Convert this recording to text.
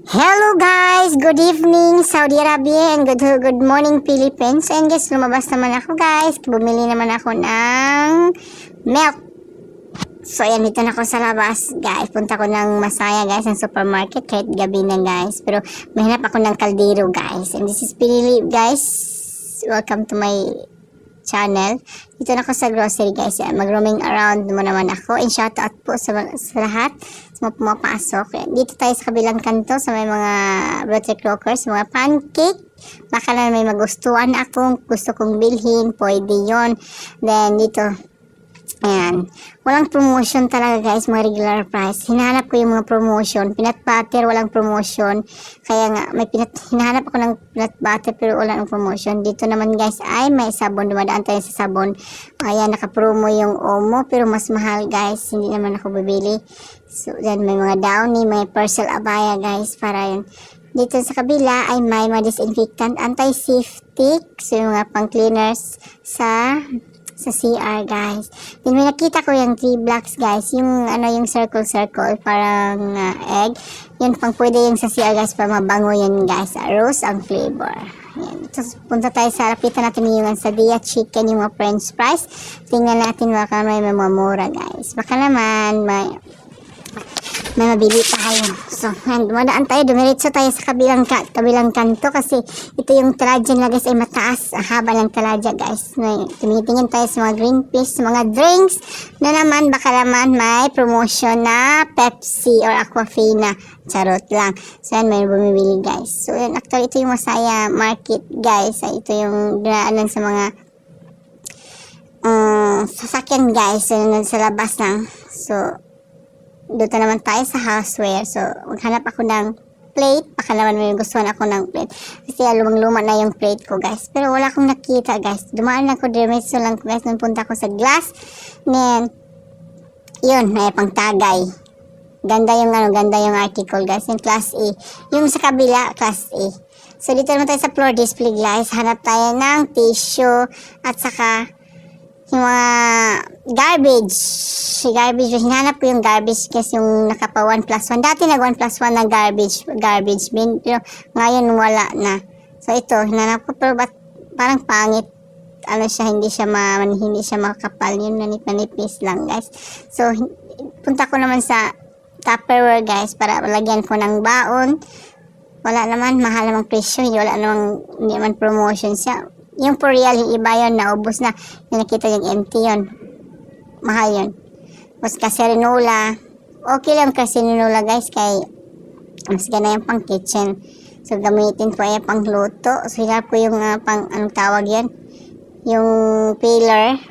Hello guys! Good evening Saudi Arabia and good morning Philippines. And guys, lumabas naman ako guys. Bumili naman ako ng milk. So ayan, dito na ako sa labas guys. Punta ko ng Masaya guys, ng supermarket kahit gabi na guys. Pero mahanap ako ng kaldero guys. And this is Pinili guys. Welcome to my channel. Dito na ako sa grocery guys. Mag-roaming around mo naman ako. And shout out po sa lahat sa mga pumapasok. Dito tayo sa kabilang kanto sa may mga roti crockers, mga pancake. Baka na may magustuhan akong gusto kong bilhin. Pwede yon. Then dito, ayan. Walang promotion talaga guys, mga regular price. Hinahanap ko yung mga promotion. Peanut butter, walang promotion. Kaya nga, hinahanap ako ng peanut butter pero walang promotion. Dito naman guys ay may sabon. Dumadaan tayo sa sabon. Ayan, nakapromo yung Omo pero mas mahal guys. Hindi naman ako bibili. So, then may mga Downy, may Persil Abaya guys. Para yun. Dito sa kabila ay may mga disinfectant, antiseptic. So, yung mga pang cleaners sa CR guys. Then may nakita ko yung 3 blocks guys, yung yung circle parang egg. Yun pang pwede yung sa CR guys para mabango yun guys. Rose ang flavor. Yan. Tapos punta tayo sa lapitan natin yung Sadia chicken, yung mga french fries. Tingnan natin baka may mga mura guys. Baka naman may mabili tayo. So, dumadaan tayo, dumiretso tayo sa kabilang kanto kasi ito yung taladya na guys ay mataas. Ang haba ng taladya guys. Tumitingin tayo sa mga green peas, mga drinks na naman, baka naman may promotion na Pepsi or Aquafina. Charot lang. So, yan, may bumibili guys. So, yan, actually, ito yung Masaya Market guys. Ito yung dinaanan sa mga sasakyan guys. So, sa labas lang. So, dito naman tayo sa houseware. So, maghanap ako ng plate. Baka naman may gustuhan ako ng plate. Kasi lumang-luma na yung plate ko, guys. Pero wala akong nakita, guys. Dumaan ako, diretso lang ko, guys. Nung punta ko sa glass. Then, yun, may pang tagay. Ganda yung article, guys. Yung class A. Yung sa kabila, class A. So, dito naman tayo sa floor display, guys. Hanap tayo ng tissue at saka yung mga garbage, hinanap ko yung garbage kasi yung nakapa 1+1. Dati nag 1+1 na garbage bin, pero ngayon wala na. So ito, hinanap ko pero parang pangit. Hindi siya makapal, yun nanipis lang guys. So punta ko naman sa Tupperware guys para lagyan ko ng baon. Wala naman, mahal namang presyo, hindi naman promotion siya. Yung for real, yung iba yun, naubos na. Yung nakita yung empty yun. Mahal yun. Tapos kaserinola. Okay lang kaserinola guys, kay mas gana yung pang kitchen. So, gamitin ko ay pang luto. So, hinap ko yung anong tawag yan? Yung peeler.